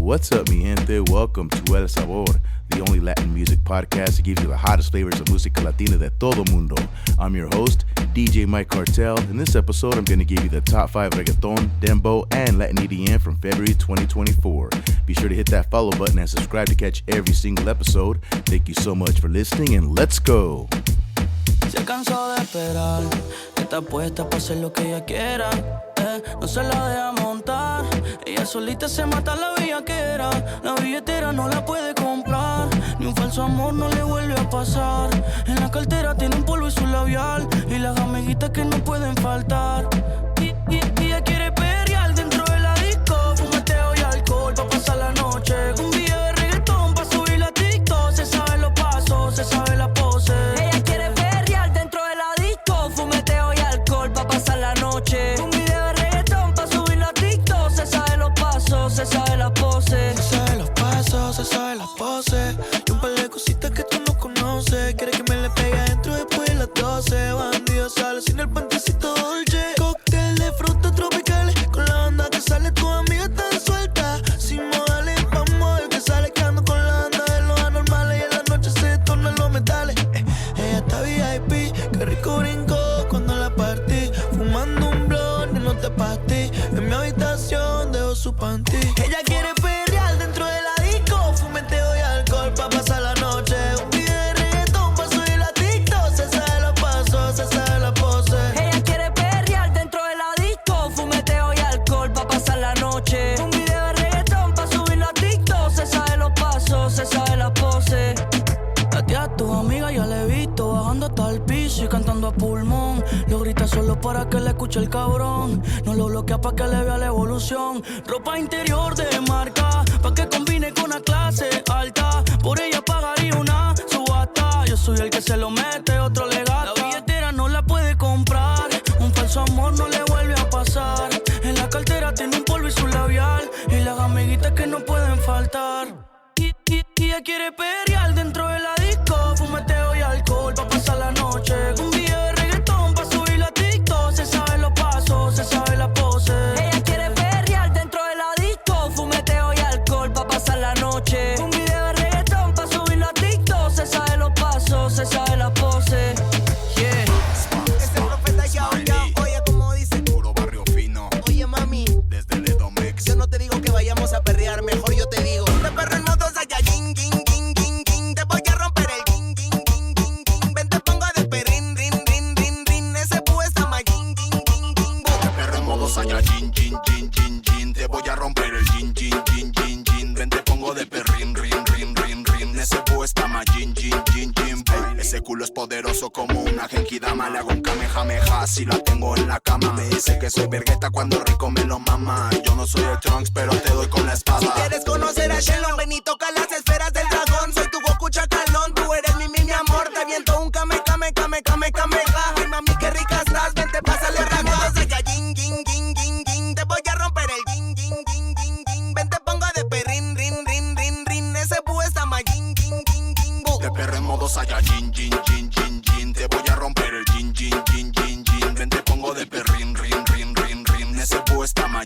What's up, mi gente? Welcome to El Sabor, the only Latin music podcast to give you the hottest flavors of música latina de todo mundo. I'm your host, DJ Mike Cartel. In this episode, I'm going to give you the top 5 Reggaeton, Dembow, and LatinEDM from February 2024. Be sure to hit that follow button and subscribe to catch every single episode. Thank you so much for listening, and let's go! Se cansó de esperar, está puesta para hacer lo que ella quiera, no se la deja montar, ella solita se mata la bellaquera, la billetera no la puede comprar, ni un falso amor no le vuelve a pasar, en la cartera tiene un polvo y su labial, y las amiguitas que no pueden faltar, y ella quiere perrear dentro de la disco, fumeteo y alcohol pa' pasar la noche, un video de reggaetón pa' subir la TikTok, se sabe los pasos, se sabe la pose. Fumeteo y alcohol pa' pasar la noche. Un video de reggaetón pa' subir la TikTok. Se sabe los pasos, se sabe la pose. Se sabe los pasos, se sabe la pose. Y un par de cositas que tú no conoces. Quiere que me le pegue adentro después de las 12. Bandido sale sin el pantecito dolce. Cóctel de frutas tropicales. Con la banda que sale tu amiga tan suelta. Sin modales, vamos a ver que sale quedando con la banda de los anormales. Y en la noche se tornan los metales. Ella está VIP, qué rico brinco. Fumando un blon, no te partí. En mi habitación dejo su panty. Ella quiere perrear dentro de la disco. Fumeteo y alcohol pa' pasar la noche. Un video de reggaetón pa' subir la TikTok. Se sabe los pasos, se sabe la pose. Ella quiere perrear dentro de la disco. Fumeteo y alcohol pa' pasar la noche. Un video de reggaetón pa' subir la TikTok. Se sabe los pasos, se sabe la pose. A ti a tu amiga ya le he visto bajando hasta el piso y cantando a pulmón. Lo grita solo para que le escuche el cabrón. No lo bloquea pa' que le vea la evolución. Ropa interior de marca pa' que combine con la clase alta. Por ella pagaría una subasta. Yo soy el que se lo mete, otro le gasta. La billetera no la puede comprar. Un falso amor no le vuelve a pasar. En la cartera tiene un polvo y su labial. Y las amiguitas que no pueden faltar. Y ella quiere perrear dentro de la disco. Fumeteo y alcohol pa' pasar la noche. Un video de reggaetón pa' subir la TikTok. Se sabe los pasos, se sabe la pose. Ella quiere perrear dentro de la disco. Fumeteo y alcohol pa' pasar la noche. Un video de reggaetón pa' subir la TikTok. Se sabe los pasos, se sabe la pose. Yeah. Ese Profeta ya, oye como dice. Puro barrio fino. Oye mami, desde el Edomex. yo no te digo que vayamos a perrear, mejor yo te digo. De perro en modo Sayayin, te voy a romper el ven te pongo de perrin, rin, ese pu está más De perro en modo Sayayin, te voy a romper el ven te pongo de perrin, rin, ese pu está más Ese culo es poderoso como una genkidama. Le hago un kamehameha si la tengo en la cama. Me dice que soy vergueta cuando rico me lo mama. Yo no soy el Trunks pero te doy con la espada. Si quieres conocer a Shenlong, ven y toca las esferas del dragón. Soy tu Goku Chacalón, tú eres mi amor. Te aviento un kame. Ay mami qué rica estás, ven te pásale rápido. Sayayin, te voy a romper el ven te pongo de perrin, rin, ese pu está más De perro en modo Sayayin, te voy a romper el ven te pongo de perrin, rin, ese pu está más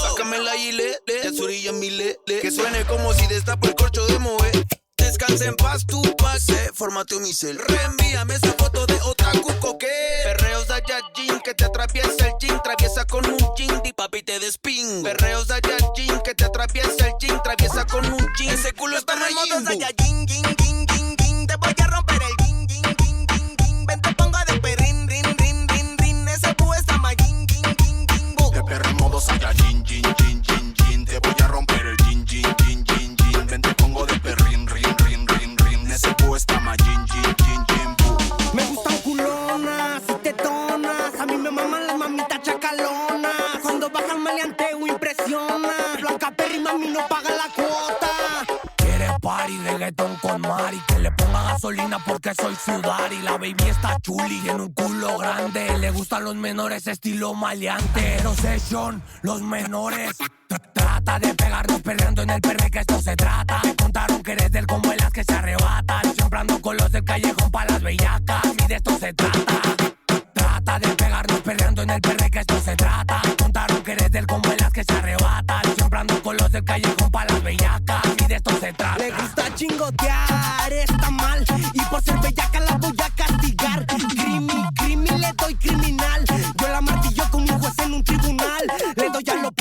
Sácame la gilete, ya surilla mi lele. Que suene como si destapo el corcho de Moe. Descansa en paz, tu pase, fórmate un micel. Reenvíame esa foto de otaku coque. Perreo Sayayin, que te atraviesa el jean. Traviesa con un jean, di papi te despin. Perreo Sayayin, que te atraviesa el jean. Traviesa con un jean, ese culo está Sayayin, mayimbo. te voy a romper el ven te pongo de perrin, rin, ese pu está más De perro en modo Sayayin, te voy a romper el ven te pongo de perrin, rin, ese pu está más Me gustan culonas y tetonas. A mí me maman las mamitas chacalonas. Cuando bajan maleanteo impresiona. Blanca Perry, mami no paga la cuota. Quiere party, reggaetón con Mari. Que le ponga gasolina porque soy sudari. La baby está chuli, tiene un culo grande. Le gustan los menores estilo maleante. Pero session, los menores. Trata de pegarnos perreando en el perre que esto se trata. Me contaron que eres del combo en las que se arrebatan. Siempre ando con los del callejón pa' las bellacas. Y de esto se trata. Trata de pegarnos perreando en el perre que esto se trata. Me contaron que eres del combo en las que se arrebatan. Siempre ando con los tirotear está mal. Y por ser bellaca la voy a castigar. Crimi, le doy criminal. Yo la martillo con un juez en un tribunal. Le doy a los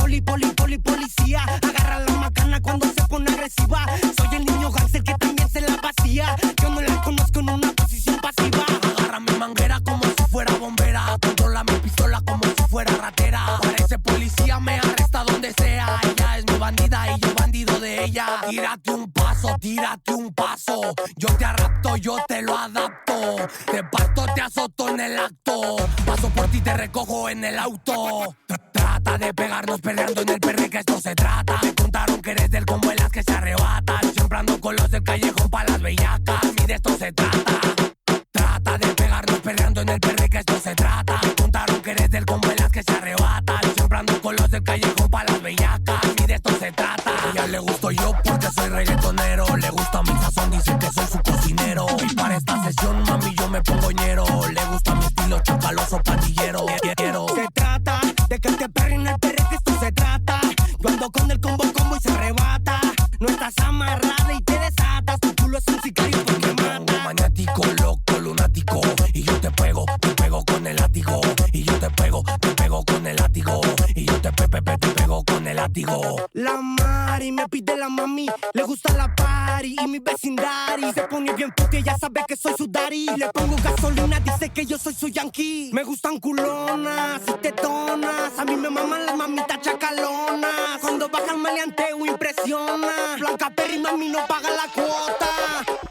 policía. Agarra la macana cuando se pone agresiva. Soy el niño gánster que también se la vacía. Yo no la conozco en una posición pasiva. Agarra mi manguera como si fuera bombera. Controla mi pistola como si fuera ratera. Parece policía, me arresta donde sea. Ella es mi bandida y yo bandido de ella. Tírate un paso. Yo te rapto, yo te lo adapto. Te parto, te azoto en el acto. Paso por ti, te recojo en el auto. Trata de pegarnos peleando en el perre que esto se trata. Me contaron que eres del combo en las que se arrebatan. Siempre ando con los del callejón pa' las bellacas. Y de esto se trata. Trata de pegarnos peleando en el perre que esto se trata. Me contaron que eres del combo en las que se arrebatan. Siempre ando con los del callejón pa' las bellacas. Y de esto se trata. A ella le gusto yo porque soy reggaetonero. Le gusta mi sazón, dice que soy su cocinero. Y para esta sesión, mami, yo me pongo ñero. Le gusta mi estilo chacaloso pandillero. Se trata de que te perre en el perre que esto se trata. Yo ando con el combo y se arrebata. No estás amarrada y te desatas. Tu culo es un sicario porque mata. Maniático, loco, lunático. Y yo te pego con el látigo. Y yo te pego con el látigo. Y yo te pego con el látigo. La Mari me pide la mami. Le gusta la party y mi vecindario. Se pone bien porque ella sabe que soy su daddy. Le pongo gasolina, dice que yo soy su yankee. Me gustan culonas y tetonas. A mí me maman las mamitas chacalonas. Cuando baja el maleanteo impresiona. Blanca Perry, mami, no paga la cuota.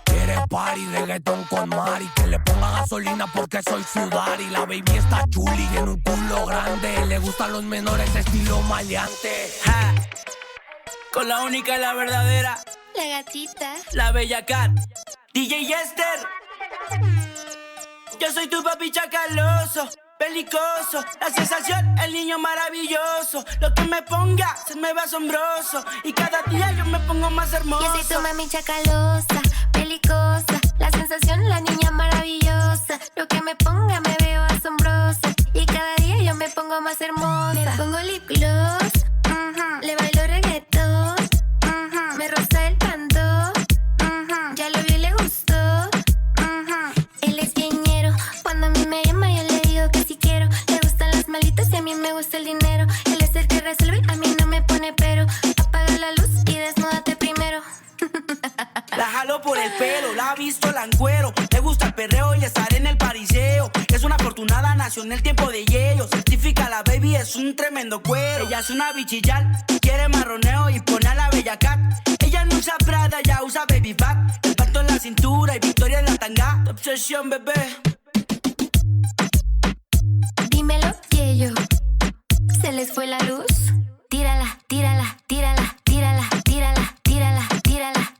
Quiere party, reggaeton con Mari. Que le ponga gasolina porque soy su daddy. La baby está chuli, en un culo grande. Le gustan los menores estilo maleante. Ja. Con la única y la verdadera, la gatita, la Bellakath, DJ Yester. Yo soy tu papi chacaloso, belicoso, la sensación, el niño maravilloso. Lo que me ponga se me ve asombroso. Y cada día yo me pongo más hermoso. Yo soy tu mami chacalosa, belicosa, la sensación, la niña maravillosa. Lo que me ponga me veo asombrosa. Y cada día yo me pongo más hermosa. Me pongo lip gloss, le bailo reggaetón, me roza el pando, ya lo vio y le gustó. Él es bien Ñero, cuando a mí me llama yo le digo que si quiero. Le gustan las malitas y a mí me gusta el dinero. Él es el que resuelve, a mí no me pone pero. Apaga la luz y desnúdate primero. La jalo por el pelo, la visto, la encuero. Le gusta el perreo y estar en el pariseo. Es una afortunada, nació en el tiempo de Yeyo. Certifica la baby, es un tremendo cuero. Ella es una bichillal, quiere marroneo y pone a la Bellakath. Ella no usa Prada, ya usa baby fat. El pacto en la cintura y victoria en la tanga. Obsesión, bebé. Dímelo, Yeyo, ¿se les fue la luz? Tírala, tírala, tírala, tírala, tírala, tírala, tírala.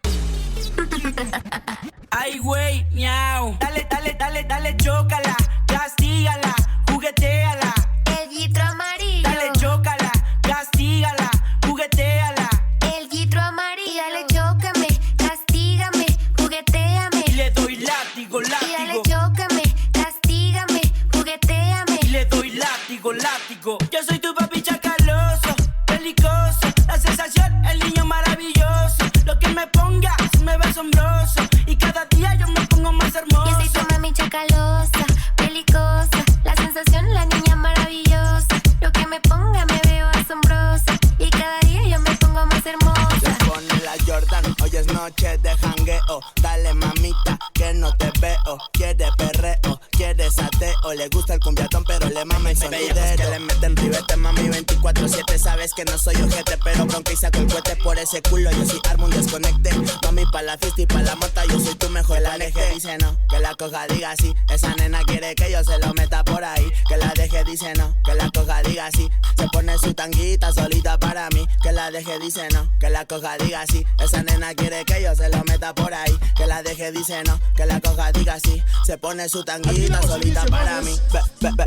Ay, güey, miau. Dale, dale, dale, dale, chócala. Castígala, jugueteala. El guitro amarillo. Dale, chócala, castígala, jugueteala. El guitro amarillo. Dale, chócame, castígame, jugueteame. Y le doy látigo, Y dale, látigo. chócame, castígame, jugueteame. Y le doy látigo, látigo. Yo soy tu papi chacaloso, belicoso, la sensación, el niño maravilloso. Lo que me ponga se me ve asombroso. Y cada día yo me pongo más hermoso. Yo soy tu mami chacalosa, belicosa, la sensación, la niña maravillosa. Lo que me ponga me veo asombrosa. Y cada día yo me pongo más hermosa. Le pone la Jordan, hoy es noche de jangueo. Dale mamita, que no te veo. Quiere perreo, quiere sateo. Le gusta el combiaton, pero le mama el sonidero. Que le meten ribete, mami 24/7. Sabes que no soy ojete, pero bronca y saco el cohete. Por ese culo yo sí armo un desconecte. Mami pa' la fiesta y pa' la mota, yo soy tu mejor. Que la deje, dice no, que la coja, diga sí. Esa nena quiere que yo se lo meta por ahí. Que la deje, dice no, que la coja, diga sí. Se pone su tanguita solita para mí. Que la deje, dice no, que la coja, diga sí. Esa nena quiere que yo se lo meta por ahí. Que la deje, dice no, que la coja, diga sí. Se pone su tanguita solita para mí.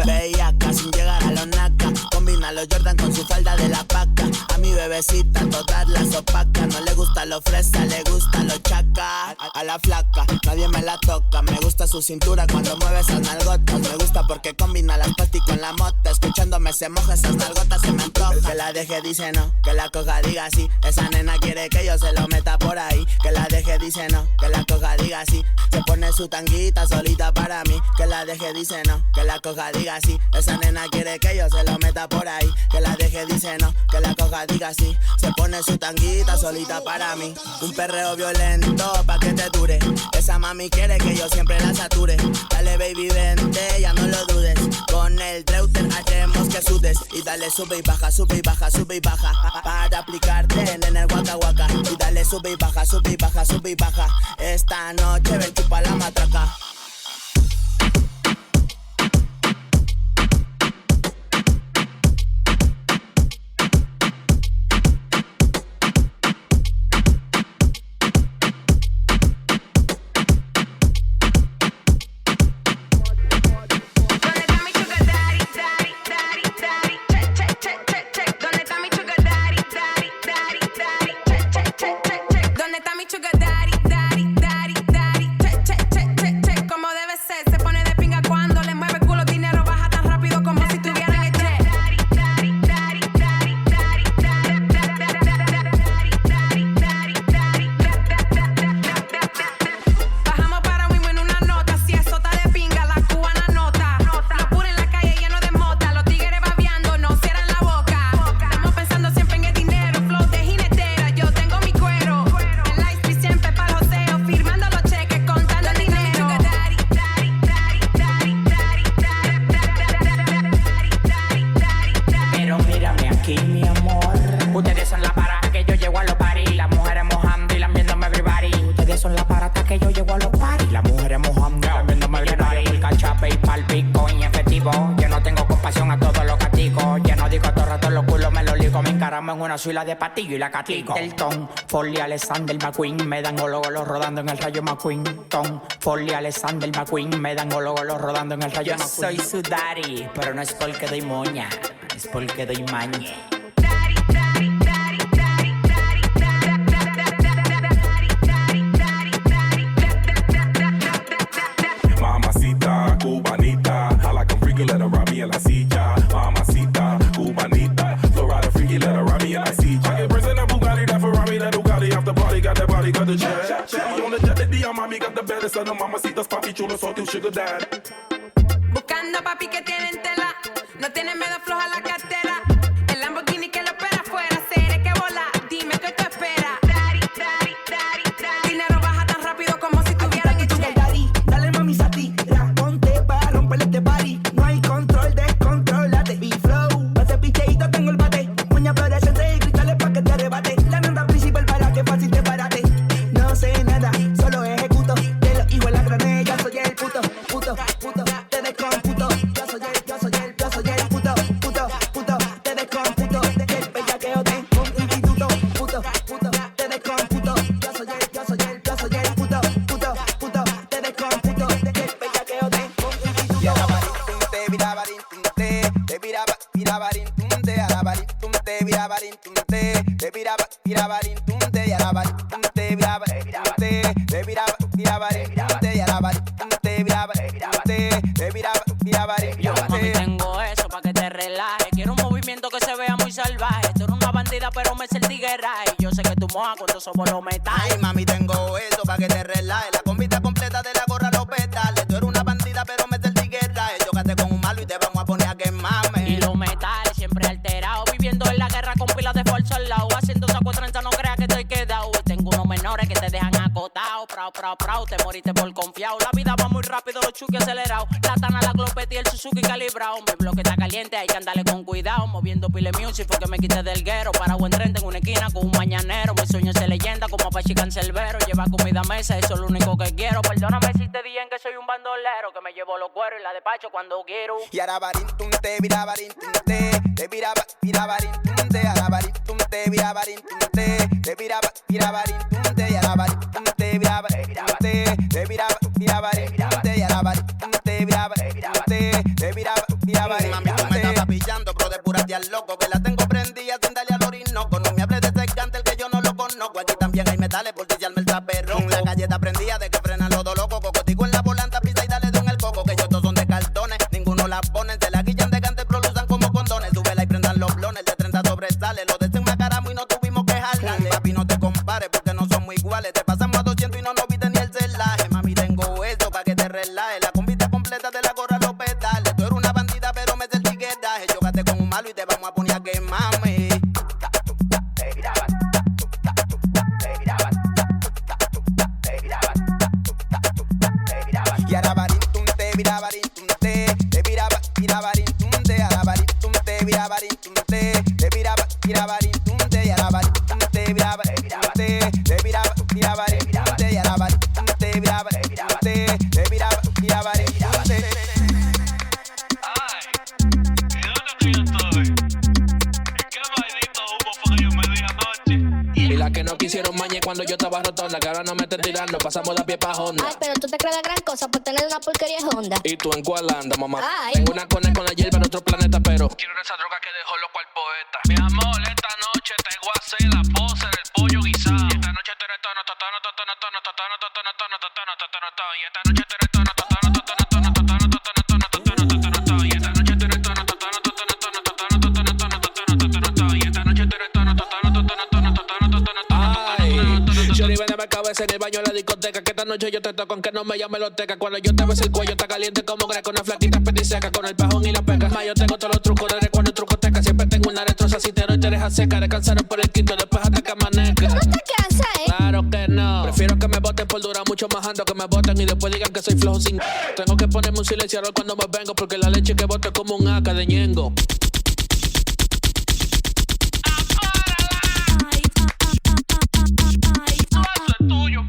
Bellaca sin llegar a los naca. Combina los Jordan con su falda de la paca. A mi bebé nuevecita, todas las opacas. No le gusta lo fresa, le gusta lo chaca. A la flaca, nadie me la toca. Me gusta su cintura cuando mueve esas nalgotas. Me gusta porque combina las pastis con la mota. Escuchándome se moja esas nalgotas, se me antoja. Que la deje, dice no, que la coja, diga sí. Esa nena quiere que yo se lo meta por ahí. Que la deje, dice no, que la coja, diga sí. Se pone su tanguita solita para mí. Que la deje, dice no, que la coja, diga sí. Esa nena quiere que yo se lo meta por ahí. Que la deje, dice no, que la coja, diga sí. Se pone su tanguita solita para mí. Un perreo violento pa' que te dure. Esa mami quiere que yo siempre la sature. Dale baby vente, ya no lo dudes. Con el Drewther haremos que sudes. Y dale sube y baja, sube y baja, sube y baja. Para aplicarte en el waka waka. Y dale sube y baja, sube y baja, sube y baja. Esta noche ven chupa la matraca. Soy la de patillo y la catico. El ton, Foley, Alexander McQueen. Me dan golo rodando en el rayo McQueen. Ton, Foley, Alexander McQueen. Me dan golo rodando en el rayo McQueen. Yo soy su daddy, pero no es porque doy moña, es porque doy maña. Mamacita, cubanita, I like a freaky, let her ride me en la silla. Mamacita, cubanita, Florida freaky, let her ride me en la silla. I get present that Bugatti, that Ferrari, that Bugatti, after party, got that body, got the jet. We on the jet, the Dior, Mami got the baddest of the mamacitas, papi chulo, so tu sugar dad. Buscando papi que tienen tela, no tienen miedo, floja la cartera. El Lamborghini que lo espera afuera, seré que vola, dime qué te espera. Dinero baja tan rápido como si tuvieran que echar. Dale mami satira, ponte pa' romperle este party. No hay control, descontrolate. B-Flow, pase picheito, tengo el bate. Uña fluorescente y cristales pa' que te arrebate. La nota principal para que fácil te parate. No sé nada, solo ejecuto. De los hijos de la granella, soy el puto. Te descomputo. Yo soy el puto. Te descomputo. Que el bellaqueo tengo un instituto. Te descomputo. Yo soy el puto. Te descomputo. Que el bellaqueo tengo un instituto. Y ahora te virabarin tunte, te virabarin tunte, arabarin tunte, virabarin tunte, te virabarin tunte, y arabarin tunte, virabarin tunte, te virabarin tunte, y arabarin tunte, virabarin tunte, te virabarin tunte. Mami, tengo eso pa' que te relajes. Quiero un movimiento que se vea muy salvaje. Tú eres una bandida, pero me sé el tigueraje. Y yo sé que tú mojas cuando somos los metales. Ay, mami, tengo eso pa' que te relajes. La combita completa de la gorra a los petales. Tú eres una bandida, pero me sé el tigueraje. Chócate con un malo y te vamos a poner a quemarme. Y los metales siempre alterados, viviendo en la guerra con pilas de fuerza al lado. Haciendo saco 30, no creas que estoy quedado. Y tengo unos menores que te dejan acotado. Prao, te moriste por confiado. La vida va muy rápido, los chuki acelerados. La tana, la glopeta y el Suzuki calibrado. Mi bloque está caliente, hay que andarle con cuidado. Moviendo pile music porque me quité del guero. Para buen tren en una esquina con un mañanero. Mi sueño es ser leyenda como Apache Cancelbero. Lleva comida a mesa, eso es lo único que quiero. Perdóname si te dije que soy un bandolero, que me llevo los cueros y la despacho cuando quiero. Y arabarin tunte, virabarin tunte, te virabarin tunte, arabarin tunte, virabarin tunte, te virabarin tunte, y arabarin tunte, virabarin tunte, te virabarin tunte, y arabarin tunte, virabarin tunte, te virabarin tunte. Mami, tú me estabas pillando, bro, de pura tía loco, que la tengo prendida sin darle al orinoco. No me hables que no quisieron mañe cuando yo estaba rotona, que ahora no me estén tirando, pasamos de a pie pa' Honda. Ay, pero tú te crees la gran cosa por tener una porquería Honda. ¿Y tú en cuál andas, mamá? Ay. Tengo una cone con la hierba en otro planeta, pero quiero esa droga que dejó loco al poeta. Mi amor, esta noche te voy a hacer la pose del pollo guisado. Y esta noche te retono, totono, totono, totono, totono, totono, totono, totono, totono, totono. Y esta noche te retono, totono, totono, totono, totono, totono, totono, totono, totono, totono. Y esta noche te retono, totono, totono, totono, totono, totono, totono, totono, totono. Y esta noche te retono, totono, totono, totono, totono, totono, totono. Shorty, ven a mi cabeza en el baño de la discoteca, que esta noche yo te toco aunque no me llame loteca. Cuando yo te beso el cuello está caliente como greco, una flaquita petiseca con el pajón y la peca. Ma, yo tengo todos los trucos desde cuando el trucoteca. Siempre tengo una destroza si te doy te deja seca. Descansaron por el quinto, después hasta que amanezca. ¿Tú te cansas, Claro que no. Prefiero que me voten por durar mucho más ando que me voten y después digan que soy flojo sin. Tengo que ponerme un silenciador cuando me vengo porque la leche que boto es como un AK de Ñengo.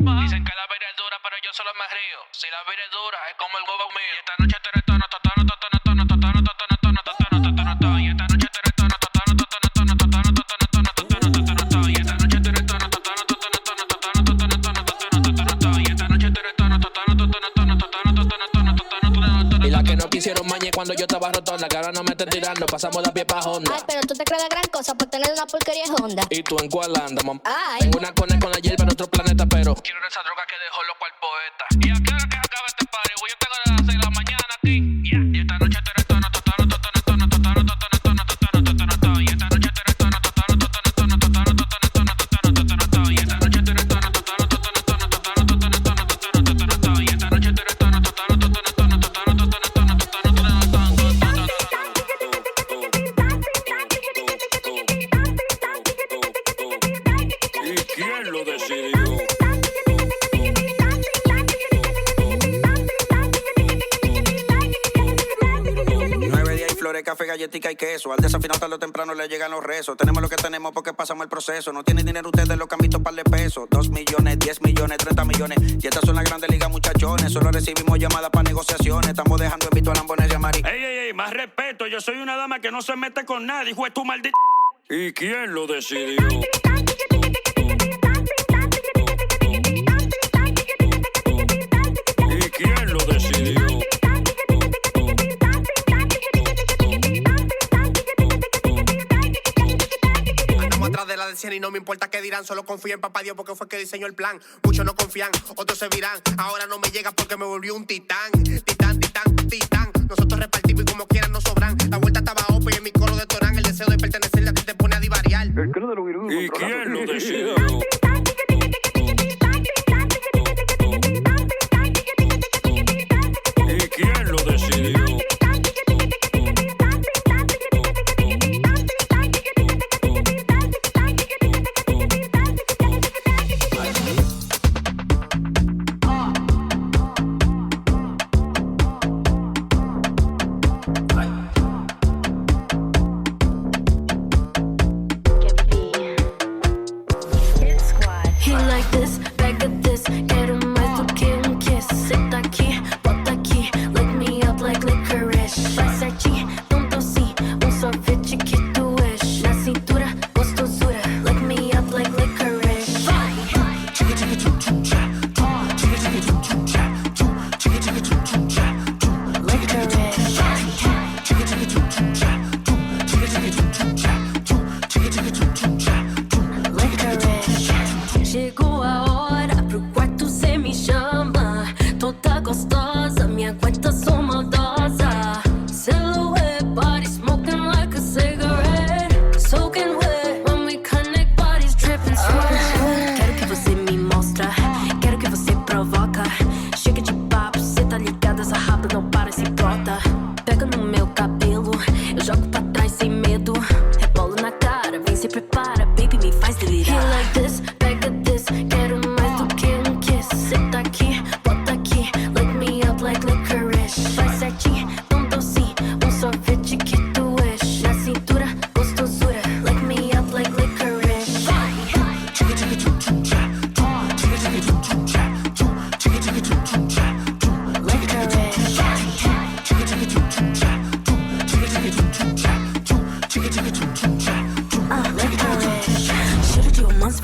Dicen que la vida es dura, pero yo solo me río. Si la vida es dura, es como el huevo mío. Y esta noche te retono, totono, totono, totono, totono, totono, totono, totono, totono. Y esta noche te retono, totono, totono, totono, totono, totono, totono, totono, totono. Y esta noche te retono, totono, totono, totono, totono, totono, totono, totono, totono. Y esta noche te retono, totono, totono, totono, totono, totono, totono, totono. Y la que no quisieron mañe cuando yo estaba rotona, que ahora no me estén tirando, pasamos de a pie pa' Honda. Ay, pero tú te crees la gran cosa por tener una porquería Honda. ¿Y tú en cuál andas, mamá? Ay. Tengo una cone con la hierba en otro planeta, pero quiero esa droga que dejó loco al poeta. ¿Y a qué hora que se acaba este party? Güey, yo tengo de las 6 de la mañana aquí. Y esta noche te retono, totono, totono, totono, totono, totono, totono, totono, totono. Y esta noche te retono, totono, totono, totono, totono, totono, totono, totono, totono. Y esta noche te retono, totono, totono, totono, totono, totono, totono, totono, totono. Y esta noche te retono, totono, totono, totono, totono, totono, totono, ¿Y quién lo decidió? 9 días y flores, café, galletica y queso. Al desafinado tarde o temprano le llegan los rezos. Tenemos lo que tenemos porque pasamos el proceso. No tienen dinero ustedes, lo que han visto par de pesos. 2 millones, 10 millones, 30 millones. Y estas son las grandes ligas, muchachones. Solo recibimos llamadas para negociaciones. Estamos dejando en visto a Lambones y a Mari. Ey, más respeto. Yo soy una dama que no se mete con nadie, hijo de tu maldito. ¿Y quién lo decidió? ¿Y quién lo decidió? Andamos atrás de la del 100 y no me importa qué dirán. Solo confío en papá Dios porque fue que diseñó el plan. Muchos no confían, otros se virán. Ahora no me llega porque me volvió un titán. Titán, titán, titán. Nosotros repartimos y como quieran nos sobran. La vuelta estaba opa y en mi coro detonan. El deseo de pertenecerle a ti te pone a divariar. ¿Y quién lo decidió? ¿Y quién lo decidió?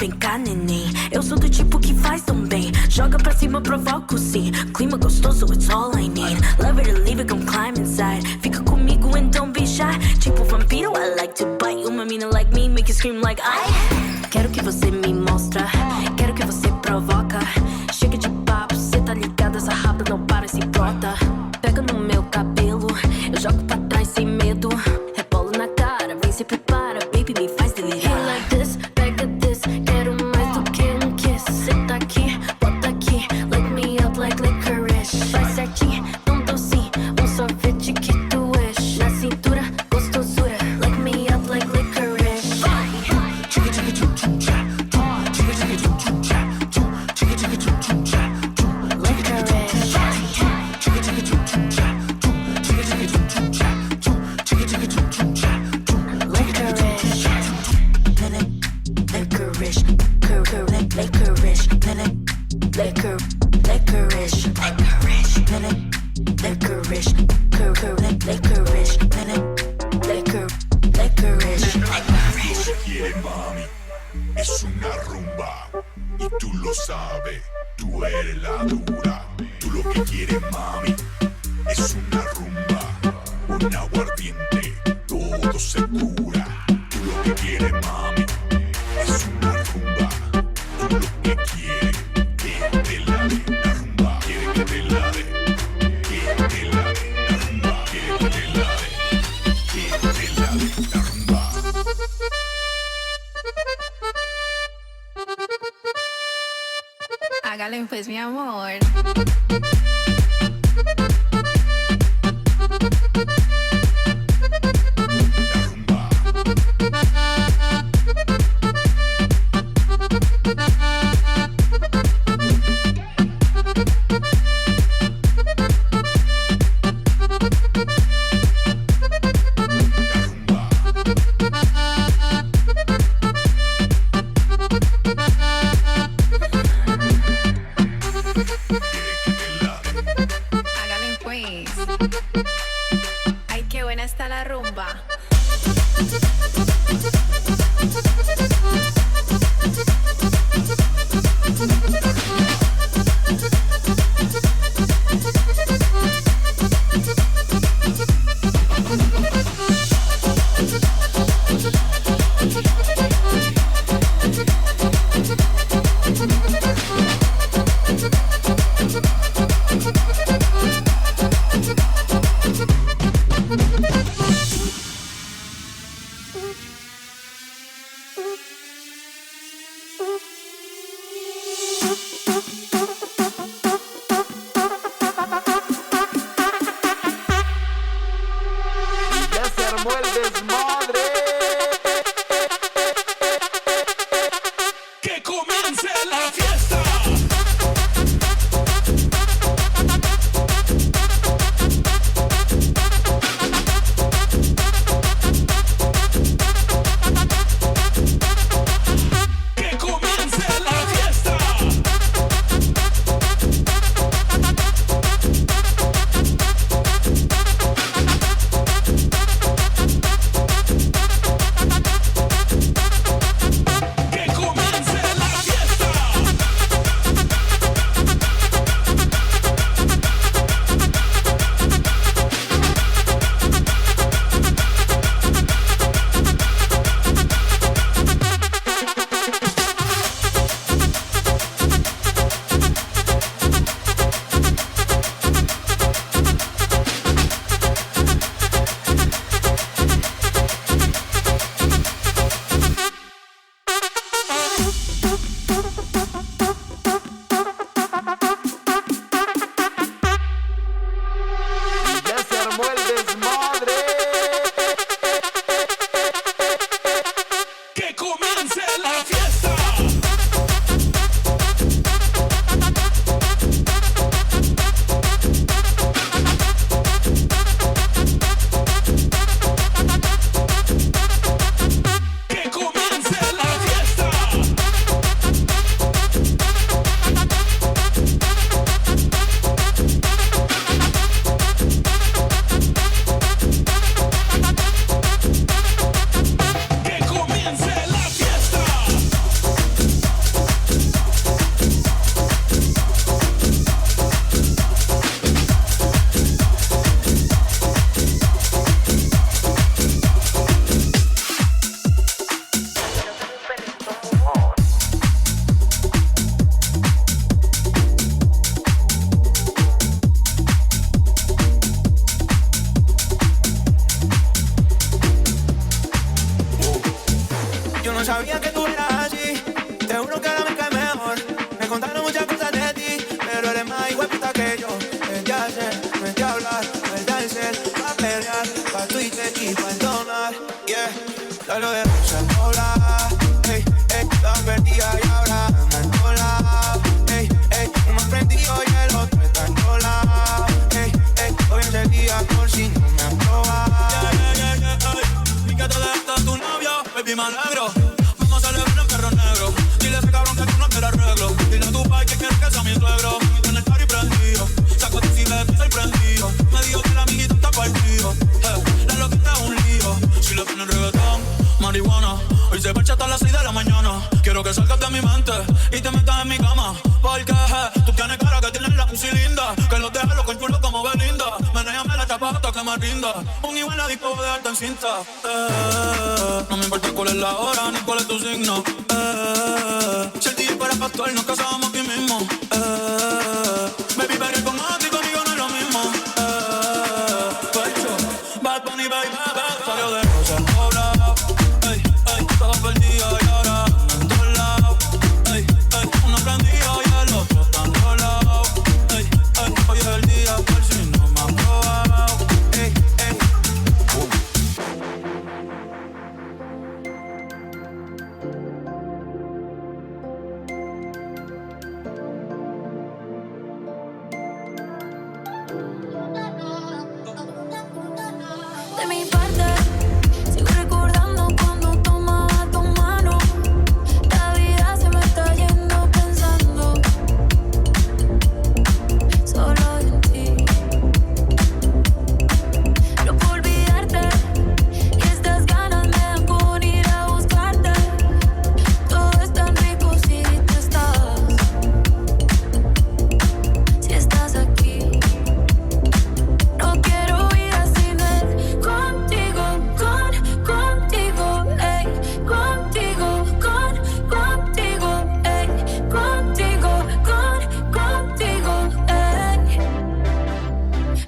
despencar, neném. Eu sou do tipo que faz tão bem. Joga pra cima, provoca o sim. Clima gostoso, it's all I need. Love it or leave it, come climb inside. Fica comigo and don't be shy. Tipo vampiro, I like to bite. Uma mina like me, make you scream like I. Quero que você me mostra. Quero que você provoca. Chega de papo, cê tá ligado, essa raba não para e se brota. Pega no meu cabelo, eu jogo pra trás sem medo. Rebolo na cara, vem se prepara, baby, me faz delirar. Hey, like this, pega this, quero mais do que kiss. Cê tá aqui, bota aqui, lick me up like licorice. Faz certinho, não doce, sorvete que tu wish. Na cintura, gostosura, lick me up like licorice. Chica, chica, chum, chum, cha. Chica, chica, chum, chum, cha. Chica, chica, chum, chum, cha. Es una rumba y tú lo sabes, tú eres la dura. Tú lo que quieres, mami, es una rumba, un aguardiente, todo se cura. Tú lo que quieres, mami, es una rumba. Tú lo que quieres, que te la dé la rumba. Quiere que te la dé, que te la dé la rumba. Quiere que te la dé, que te la dé la rumba. Hágale pues, mi amor. Quiero que salgas de mi mente y te metas en mi cama. Porque tú tienes cara que tienes la pussy linda. Que los dejes los culo como Belinda. Menéame la chapa hasta que me rinda. Un igual adicto de dejarte en cinta. No me importa cuál es la hora ni cuál es tu signo. Si el DJ fuera pastor nos casábamos aquí mismo. Baby, pero conmigo y conmigo no es lo mismo. Bad Bunny, baby, salió de rosa, hola. Ey, ey, todo perdido y ahora en todos lados. Ey, ey, uno prendido y el otro tan rolado. Ey, ey, hoy es el día por si no me has probado. Ey, ey. De mi parte, sigo recordando cuando tomaba tu mano. La vida se me está yendo pensando solo en ti. No puedo olvidarte y estas ganas me dan por ir a buscarte. Todo es tan rico si tú estás, si estás aquí. No quiero ir sin él. Contigo, ey, contigo, ey, contigo, ey.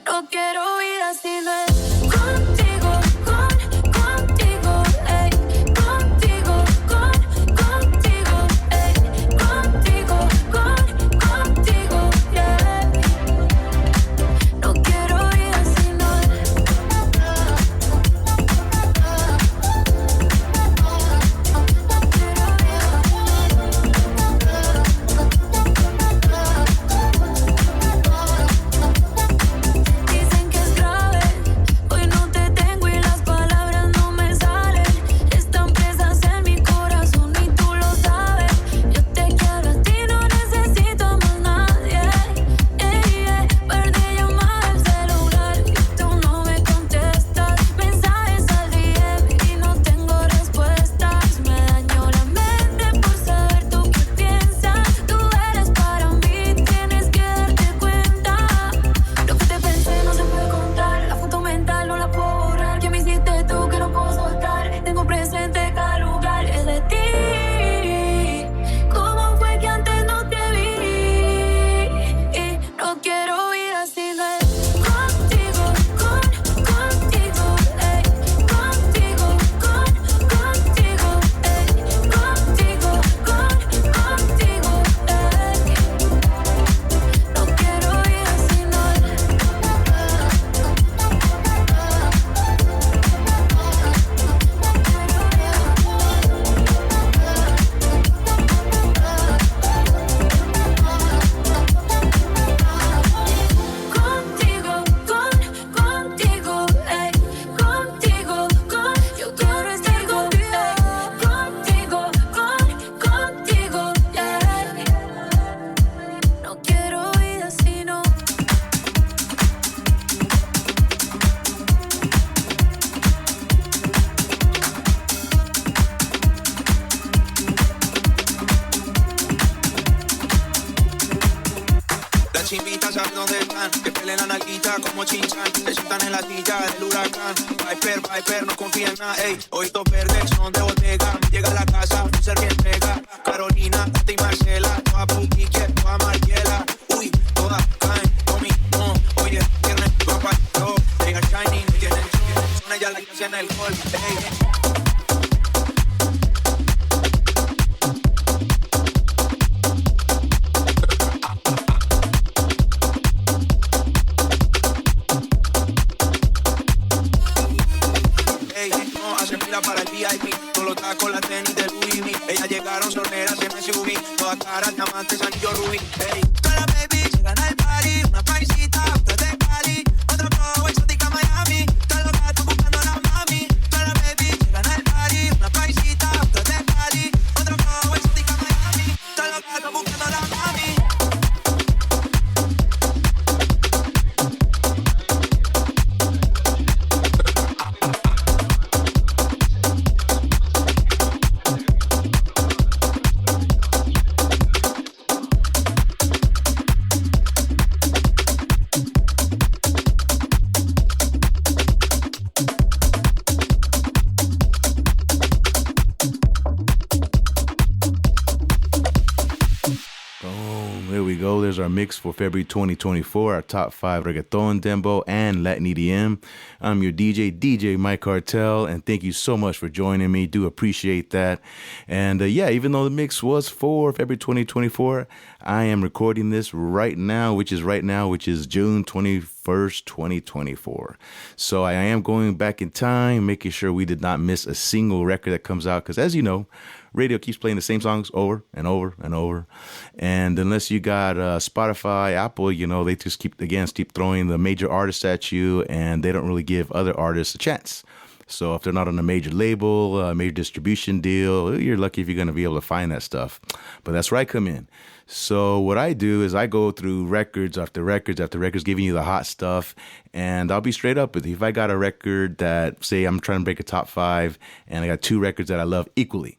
No quiero ir sin él. Contigo, ey, contigo, ey, contigo, yeah. No quiero ir sin él. Dicen que es grave, hoy no te tengo y las palabras no me salen. Están presas en mi corazón y tú lo sabes. Yo te quiero a ti, no necesito más nadie. Perdí llamada al celular y tú no me contestas. Mensajes al DM y no tengo respuestas. Me dañó la mente por saber tú qué piensas. Tú eres para mí, tienes que darte cuenta. Lo que te pensé no se puede contar. La foto mental no la puedo borrar. Que me hiciste tú que no puedo soltar. Tengo presente cada lugar, es de ti. ¿Cómo fue que antes no te vi? Y no quiero ir sin él. Contigo, ey, contigo, ey, contigo, ey. No quiero ir sin él. Contigo, ey, contigo, yo quiero estar contigo, contigo, yeah. No quiero ir así, no. Las chimbitas saben dónde están, que peleen la nalguita como chinchan, se sientan en la silla del huracán. Viper, no confía en nada, ey. Ojitos verdes son de botega, llega a la casa, un ser que entrega. Carolina, Tata y Marcela, toda Puquique, toda Margiela. Uy, todas caen conmigo, oye, viernes, va pa' yo. Llega Shining, tienen show, son ellas las que hacen el gol, ey. No hacen fila para el VIP, con los tacos, la tenis de Louis V. Ellas llegaron sorneras en SUV, todas caras, diamantes, anillo rubí. Ey, todas las baby llegan al party, una paisita, otra de Cali, otra pro, exótica Miami. Todos los gatos buscando a la mami. Todas las baby llegan al party, una paisita, otra de Cali, otra pro, exótica Miami. Todos los gatos buscando a la mami. we go. There's our mix for February 2024, our top 5 Reggaeton, Dembow, and LatinEDM. I'm your DJ Mike Cartel, and thank you so much for joining me. Do appreciate that. And even though the mix was for February 2024, I am recording this right now, which is June 21st, 2024. So I am going back in time, making sure we did not miss a single record that comes out, because as you know, radio keeps playing the same songs over and over and over. And unless you got Spotify, Apple, they just keep throwing the major artists at you, and they don't really give other artists a chance. So if they're not on a major label, a major distribution deal, you're lucky if you're going to be able to find that stuff. But that's where I come in. So what I do is I go through records after records after records, giving you the hot stuff. And I'll be straight up with you. If I got a record that, say, I'm trying to break a top 5, and I got 2 records that I love equally.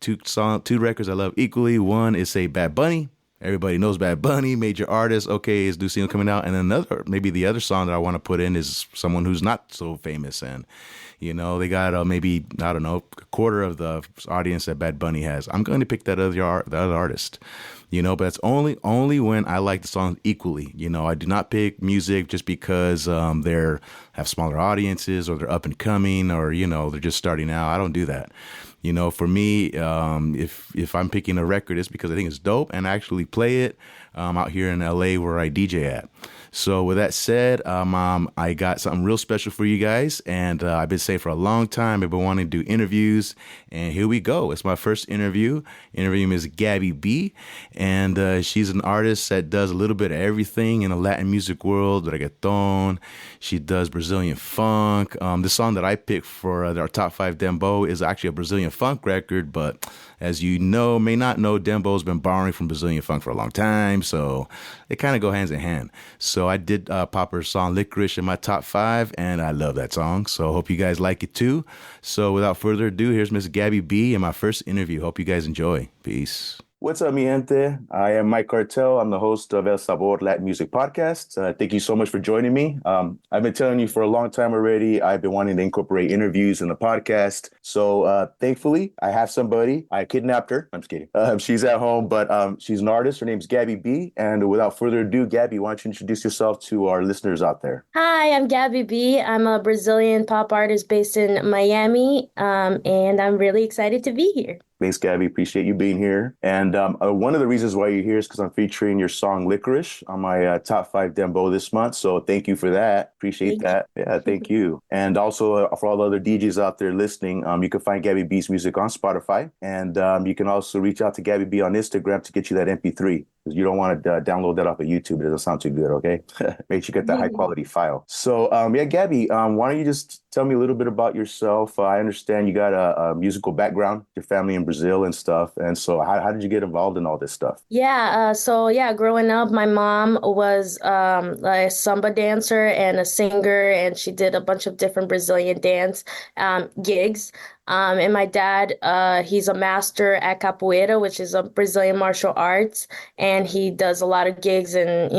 Two records I love equally. One is, say, Bad Bunny. Everybody knows Bad Bunny, major artist. Okay, his new single coming out. And maybe the other song that I want to put in is someone who's not so famous. And, they got maybe, I don't know, a quarter of the audience that Bad Bunny has. I'm going to pick the other artist. But that's only when I like the songs equally. I do not pick music just because they're have smaller audiences, or they're up and coming, or, they're just starting out. I don't do that. For me, if I'm picking a record, it's because I think it's dope and I actually play it out here in LA where I DJ at. So with that said, I got something real special for you guys, and I've been saying for a long time I've been wanting to do interviews, and here we go. It's my first interview. Interviewing Miss Gabby B, and she's an artist that does a little bit of everything in the Latin music world, reggaeton. She does Brazilian funk. The song that I picked for our top 5 Dembow is actually a Brazilian funk record, but as you may not know, Dembow's been borrowing from Brazilian funk for a long time, so they kind of go hands in hand. So I did pop her song Licorice in my top 5, and I love that song, so I hope you guys like it too. So without further ado, here's Miss Gabby B in my first interview. Hope you guys enjoy. Peace. What's up, mi gente? I am Mike Cartel. I'm the host of El Sabor Latin Music Podcast. Thank you so much for joining me. I've been telling you for a long time already, I've been wanting to incorporate interviews in the podcast. So thankfully, I have somebody. I kidnapped her. I'm just kidding. She's at home, but she's an artist. Her name's Gabby B. And without further ado, Gabby, why don't you introduce yourself to our listeners out there? Hi, I'm Gabby B. I'm a Brazilian pop artist based in Miami, and I'm really excited to be here. Thanks, Gabby. Appreciate you being here. And one of the reasons why you're here is because I'm featuring your song Licorice on my top 5 Dembow this month. So thank you for that. Appreciate that. Yeah, thank you. And also for all the other DJs out there listening, you can find Gabby B's music on Spotify. And you can also reach out to Gabby B on Instagram to get you that MP3. Because you don't want to download that off of YouTube. It doesn't sound too good, okay? Make sure you get that high-quality file. So, Gabby, why don't you just tell me a little bit about yourself? I understand you got a musical background, your family in Brazil and stuff. And so how did you get involved in all this stuff? Yeah, growing up, my mom was a samba dancer and a singer, and she did a bunch of different Brazilian dance gigs. And my dad, he's a master at capoeira, which is a Brazilian martial arts, and he does a lot of gigs and,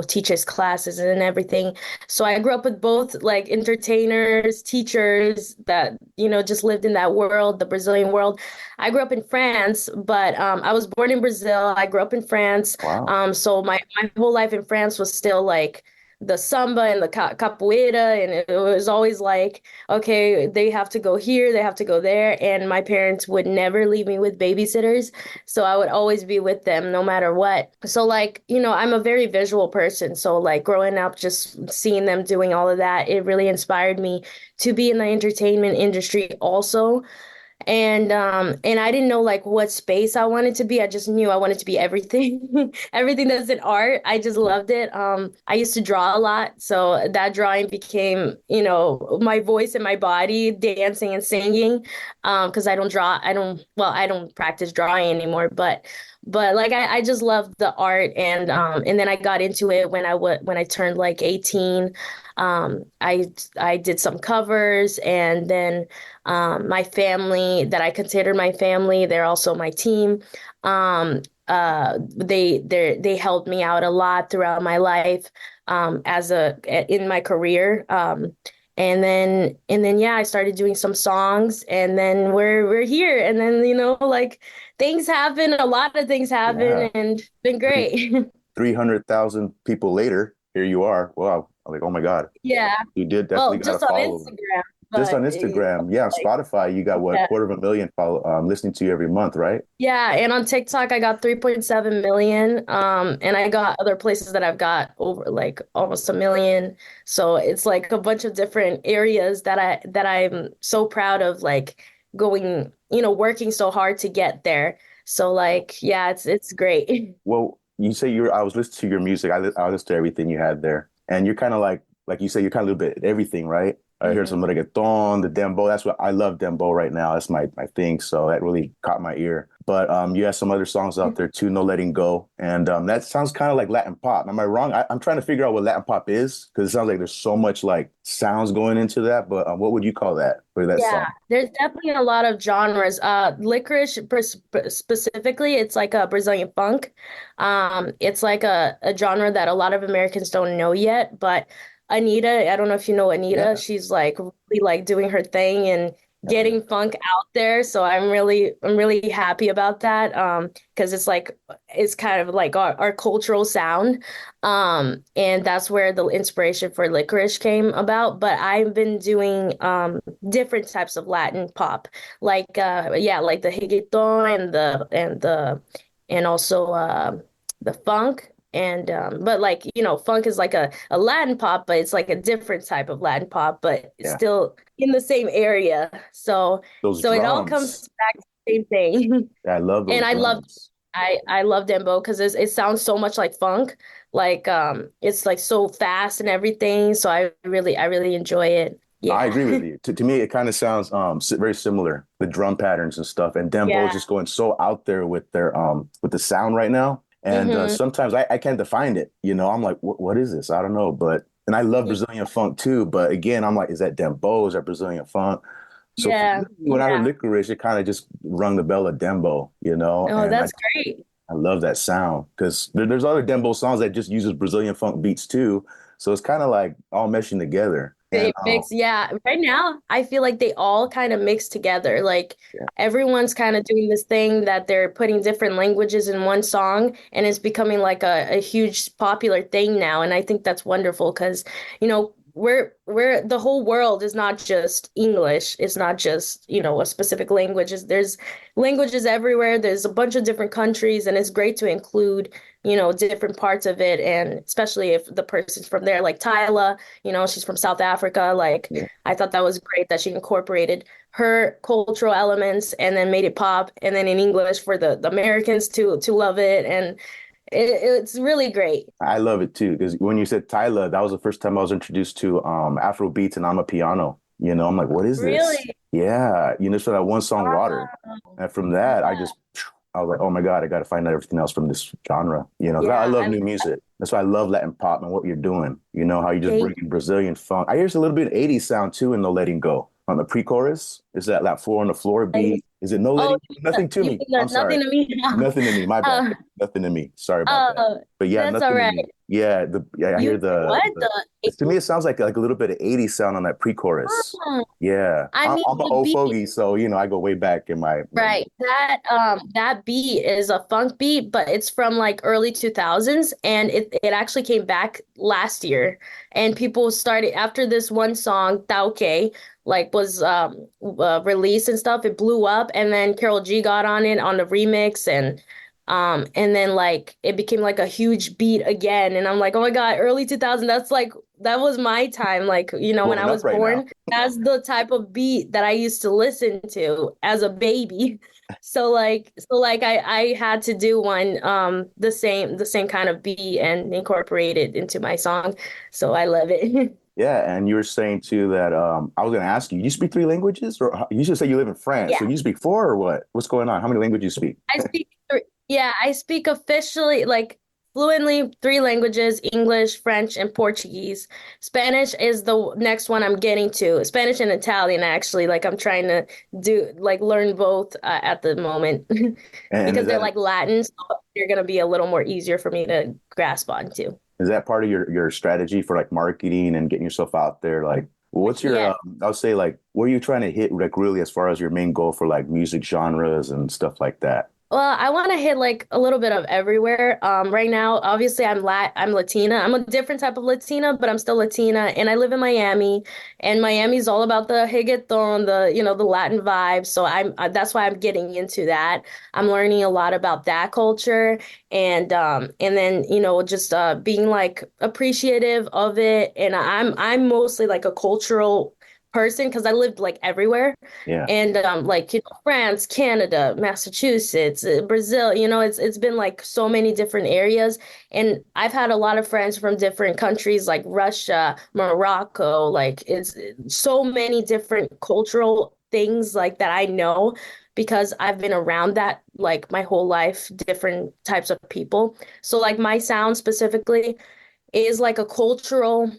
teaches classes and everything. So I grew up with both like entertainers, teachers that, just lived in that world, the Brazilian world. I grew up in France, but I was born in Brazil. I grew up in France. Wow. So my whole life in France was still like the samba and the capoeira, and it was always like, okay, they have to go here, they have to go there, and my parents would never leave me with babysitters, so I would always be with them no matter what. So like, I'm a very visual person, so like growing up, just seeing them doing all of that, it really inspired me to be in the entertainment industry also. And I didn't know like what space I wanted to be. I just knew I wanted to be everything, everything that's in art. I just loved it. I used to draw a lot. So that drawing became, my voice and my body, dancing and singing. Because I don't practice drawing anymore, but like I just loved the art, and then I got into it when I turned like 18. I did some covers, and then my family that I consider my family, they're also my team. They helped me out a lot throughout my life in my career. And then I started doing some songs, and then we're here, and then like things happen, a lot of things happen, and been great. 300,000 people later, here you are. Wow. I'm like, oh my God. Yeah. You did Well, definitely got just to on follow. Instagram, Just on but Instagram. Yeah, on like, Spotify, you got what, yeah. 250,000 follow listening to you every month, right? Yeah, and on TikTok I got 3.7 million. And I got other places that I've got over like almost a million. So it's like a bunch of different areas that I'm so proud of, like going, working so hard to get there. So like, yeah, it's great. Well, you say I was listening to your music. I listened to everything you had there. And you're kind of like you said, you're kind of a little bit everything, right? I heard some reggaeton, the dembow. That's what I love dembow right now. That's my thing. So that really caught my ear. But you have some other songs out there too, No Letting Go. And that sounds kind of like Latin pop. Am I wrong? I'm trying to figure out what Latin pop is because it sounds like there's so much like sounds going into that. But what would you call that for that song? There's definitely a lot of genres. Licorice specifically, it's like a Brazilian funk. It's like a genre that a lot of Americans don't know yet, but Anita, I don't know if you know Anita. Yeah. She's like really like doing her thing and getting funk out there. So I'm really happy about that. Because it's kind of like our cultural sound. And that's where the inspiration for Licorice came about. But I've been doing different types of Latin pop, like like the reggaeton and also the funk. And but like funk is like a Latin pop, but it's like a different type of Latin pop, but it's still in the same area. So it all comes back to the same thing. Yeah, I love those And drums. I love dembow because it sounds so much like funk, like it's like so fast and everything. So I really enjoy it. Yeah, I agree with you. To me, it kind of sounds very similar, the drum patterns and stuff. And dembow is just going so out there with their with the sound right now. And sometimes I can't define it. I'm like, what is this? I don't know. And I love Brazilian funk too. But again, I'm like, is that dembow? Is that Brazilian funk? So for me, when I heard Licorice, it kind of just rung the bell of dembow, Oh, and that's great. I love that sound because there's other dembow songs that just uses Brazilian funk beats too. So it's kind of like all meshing together. They mix, yeah. Right now, I feel like they all kind of mix together. Like everyone's kind of doing this thing that they're putting different languages in one song, and it's becoming like a huge popular thing now. And I think that's wonderful because, we're the whole world is not just English. It's not just, a specific language. There's languages everywhere. There's a bunch of different countries, and it's great to include different parts of it. And especially if the person's from there, like Tyla, she's from South Africa. Like, I thought that was great that she incorporated her cultural elements and then made it pop. And then in English for the Americans to love it. And it's really great. I love it too. Because when you said Tyla, that was the first time I was introduced to Afro beats and Amapiano. I'm like, what is this? Really? Yeah. So that one song, Water. And from that, I was like, oh my God, I got to find out everything else from this genre. I love new music. That's why I love Latin pop and what you're doing. How you just bring in Brazilian funk. I hear a little bit of 80s sound too in No Letting Go. On the pre-chorus, is that four on the floor beat? Is it no letting? Nothing to me. I'm sorry. Nothing to me. Nothing to me. My bad. Nothing to me. Sorry about that. But yeah, that's nothing all right. to me. Yeah, I hear to me it sounds like a little bit of 80s sound on that pre-chorus. Yeah. I'm an old fogey, so I go way back in my right. That beat is a funk beat, but it's from like early 2000s, and it actually came back last year. And people started after this one song, Tauke, like was released and stuff. It blew up, and then Karol G got on it on the remix, and then like it became like a huge beat again. And I'm like, oh my God, early 2000. That was my time. Like, when I was born, that's the type of beat that I used to listen to as a baby. So I had to do one the same kind of beat and incorporate it into my song. So I love it. Yeah, and you were saying too that I was going to ask you, you speak 3 languages, or you should say you live in France. Yeah. So you speak 4 or what? What's going on? How many languages you speak? I speak 3. Yeah, I speak officially, like fluently 3 languages: English, French, and Portuguese. Spanish is the next one I'm getting to. Spanish and Italian, actually. Like I'm trying to learn both at the moment because they're like Latin, so they're gonna be a little more easier for me to grasp onto. Is that part of your strategy for like marketing and getting yourself out there? Like, what's your, I'll say like, what are you trying to hit like really as far as your main goal for like music genres and stuff like that? Well, I want to hit like a little bit of everywhere. Right now, obviously, I'm Latina. I'm a different type of Latina, but I'm still Latina, and I live in Miami. And Miami's all about the reggaeton, the Latin vibe. So that's why I'm getting into that. I'm learning a lot about that culture, and then just being like appreciative of it. And I'm mostly like a cultural person because I lived like everywhere. Yeah. And like France, Canada, Massachusetts, Brazil, it's been like so many different areas. And I've had a lot of friends from different countries like Russia, Morocco, like it's so many different cultural things like that I know because I've been around that like my whole life, different types of people. So like my sound specifically is like a cultural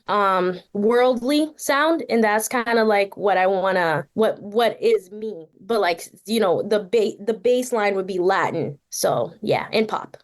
worldly sound, and that's kind of like what I want to what is me, but like the baseline would be Latin, so yeah, and pop.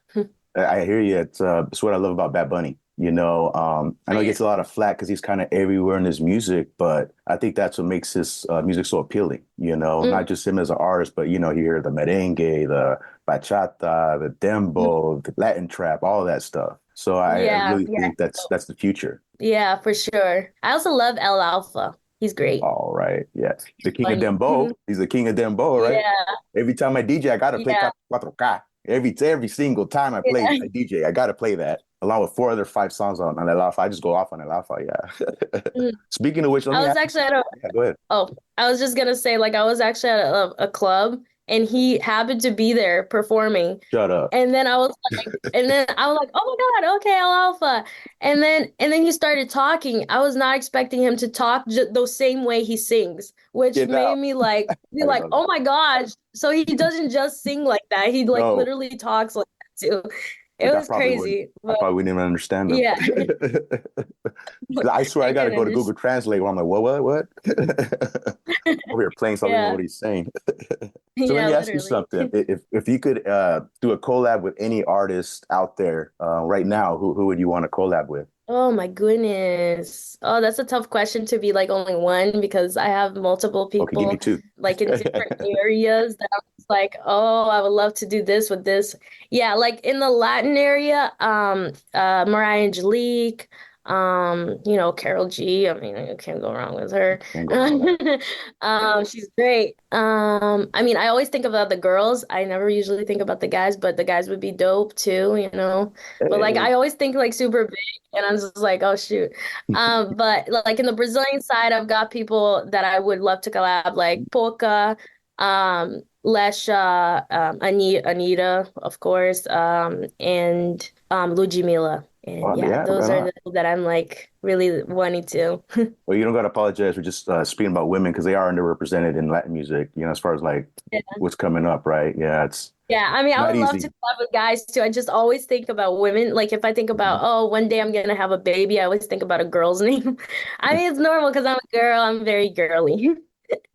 I hear you. It's what I love about Bad Bunny. I know he gets a lot of flack because he's kind of everywhere in his music, but I think that's what makes his music so appealing. Not just him as an artist, but you hear the merengue, the bachata, the dembow, the Latin trap, all of that stuff. So I really think that's the future. Yeah, for sure. I also love El Alfa. He's great. All right. Yes. The king of Dembow. He's the king of Dembow, right? Yeah. Every time I DJ, I gotta play 4K. Every single time I play I DJ, I gotta play that. Along with 5 songs on El Alfa. I just go off on El Alfa, yeah. Speaking of which, I was actually at go ahead. Oh, I was just gonna say, like, I was actually at a club and he happened to be there performing. Shut up. And then I was like, oh my God, okay, El Alfa. And then he started talking. I was not expecting him to talk the same way he sings, which made me like be like, oh my gosh. So he doesn't just sing like that. He like literally talks like that too. It was crazy. I probably didn't even understand him. Yeah. I swear I gotta go to Google Translate where I'm like, what? Over here playing something, what he's saying. So let me ask you something. If you could do a collab with any artist out there right now, who would you want to collab with? Oh my goodness. Oh, that's a tough question to be like only one because I have multiple people give me two. like in different areas that I'm just like, oh, I would love to do this with this. Yeah, like in the Latin area, Mariah Angelique, Carol G. I mean, I can't go wrong with her. She's great. I mean, I always think about the girls. I never usually think about the guys, but the guys would be dope too, But like I always think like super big and I'm just like, oh shoot. But like in the Brazilian side, I've got people that I would love to collab, like Poca, Lesha, Anita, of course, and Ludmilla. And those are the people that I'm like really wanting to. Well, you don't got to apologize for just speaking about women because they are underrepresented in Latin music, as far as like what's coming up, right? Yeah, I mean, I would love to collab with guys too. I just always think about women. Like if I think about, oh, one day I'm gonna have a baby, I always think about a girl's name. I mean, it's normal because I'm a girl. I'm very girly.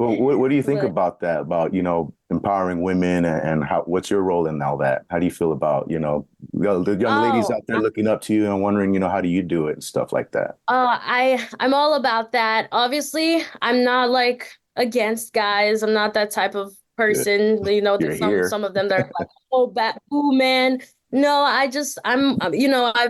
Well, what do you think about that? About empowering women and what's your role in all that? How do you feel about the young ladies out there looking up to you and wondering how do you do it and stuff like that? I'm all about that. Obviously, I'm not like against guys. I'm not that type of person. Some of them that are like, oh, ooh, man. No, I've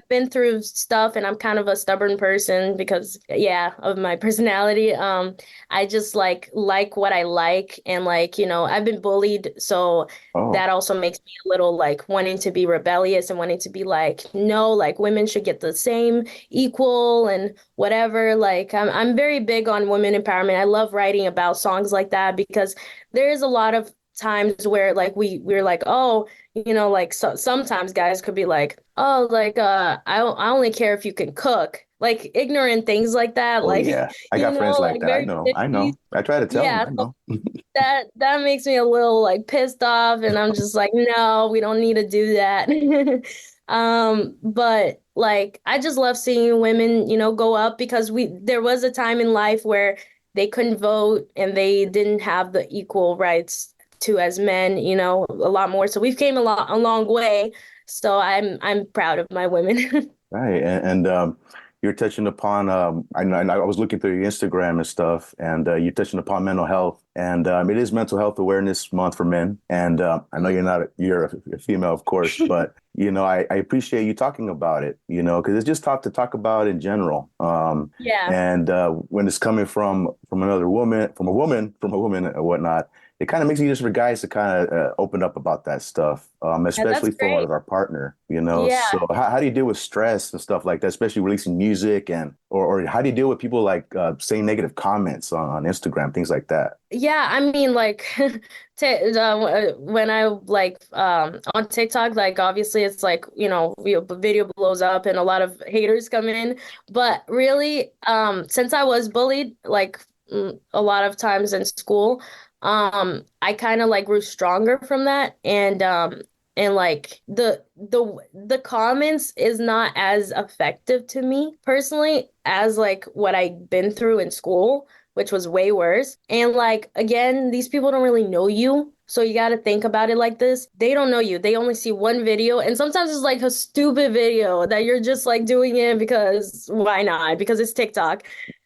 been through stuff and I'm kind of a stubborn person because, of my personality. I just like what I like and I've been bullied. So that also makes me a little like wanting to be rebellious and wanting to be like, no, like women should get the same equal and whatever. Like I'm very big on women empowerment. I love writing about songs like that because there is a lot of times where like we're like, oh, sometimes guys could be like, oh, like I only care if you can cook, like ignorant things like that. I got friends like that. I know. I try to tell them. I know. that makes me a little like pissed off, and I'm just like, no, we don't need to do that. But like I just love seeing women, go up because there was a time in life where they couldn't vote and they didn't have the equal rights to as men, a lot more. So we've came a long way. So I'm proud of my women. Right. And you're touching upon, I was looking through your Instagram and stuff, and you're touching upon mental health. And it is Mental Health Awareness Month for men. And I know you're a female, of course, but, I appreciate you talking about it, because it's just tough to talk about in general. Yeah. And when it's coming from another woman, from a woman and whatnot, it kind of makes it easier for guys to kind of open up about that stuff, especially for our partner, Yeah. So how do you deal with stress and stuff like that, especially releasing music or how do you deal with people like saying negative comments on Instagram, things like that? Yeah, I mean, like, when I on TikTok, like, obviously it's like, the video blows up and a lot of haters come in. But really, since I was bullied, like, a lot of times in school, I kind of like grew stronger from that. And like the comments is not as effective to me personally as like what I've been through in school, which was way worse. And like, again, these people don't really know you. So you got to think about it like this. They don't know you. They only see one video. And sometimes it's like a stupid video that you're just like doing it because why not? Because it's TikTok.